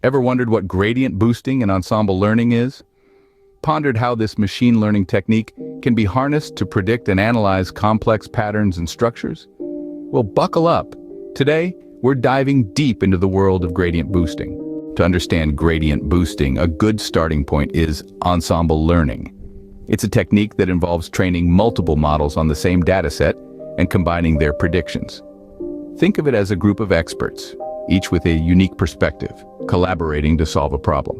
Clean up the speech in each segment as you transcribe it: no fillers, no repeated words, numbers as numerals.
Ever wondered what gradient boosting and ensemble learning is? Pondered how this machine learning technique can be harnessed to predict and analyze complex patterns and structures? Well, buckle up. Today, we're diving deep into the world of gradient boosting. To understand gradient boosting, a good starting point is ensemble learning. It's a technique that involves training multiple models on the same dataset and combining their predictions. Think of it as a group of experts, each with a unique perspective, collaborating to solve a problem.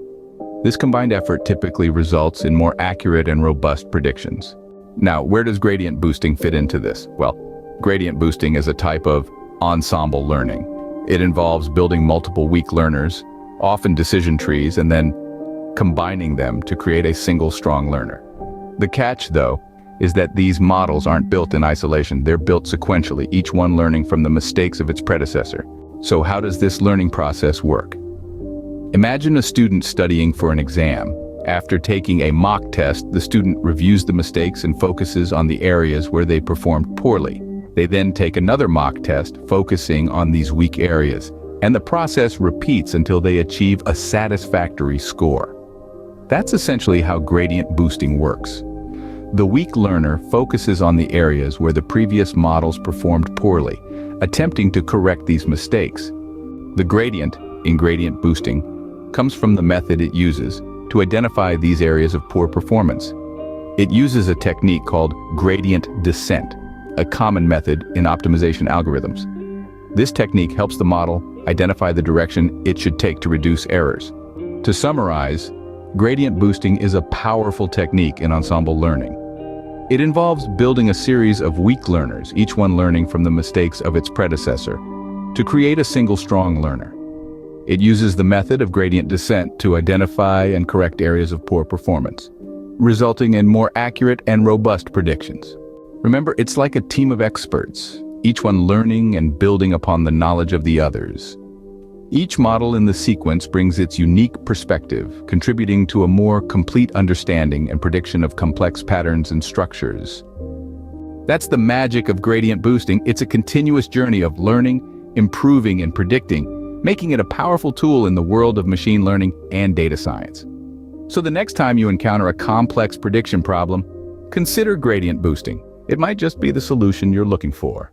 This combined effort typically results in more accurate and robust predictions. Now, where does gradient boosting fit into this? Well, gradient boosting is a type of ensemble learning. It involves building multiple weak learners, often decision trees, and then combining them to create a single strong learner. The catch, though, is that these models aren't built in isolation. They're built sequentially, each one learning from the mistakes of its predecessor. So how does this learning process work? Imagine a student studying for an exam. After taking a mock test, the student reviews the mistakes and focuses on the areas where they performed poorly. They then take another mock test, focusing on these weak areas, and the process repeats until they achieve a satisfactory score. That's essentially how gradient boosting works. The weak learner focuses on the areas where the previous models performed poorly, attempting to correct these mistakes. The gradient, in gradient boosting, comes from the method it uses to identify these areas of poor performance. It uses a technique called gradient descent, a common method in optimization algorithms. This technique helps the model identify the direction it should take to reduce errors. To summarize, gradient boosting is a powerful technique in ensemble learning. It involves building a series of weak learners, each one learning from the mistakes of its predecessor, to create a single strong learner. It uses the method of gradient descent to identify and correct areas of poor performance, resulting in more accurate and robust predictions. Remember, it's like a team of experts, each one learning and building upon the knowledge of the others. Each model in the sequence brings its unique perspective, contributing to a more complete understanding and prediction of complex patterns and structures. That's the magic of gradient boosting. It's a continuous journey of learning, improving, and predicting, making it a powerful tool in the world of machine learning and data science. So the next time you encounter a complex prediction problem, consider gradient boosting. It might just be the solution you're looking for.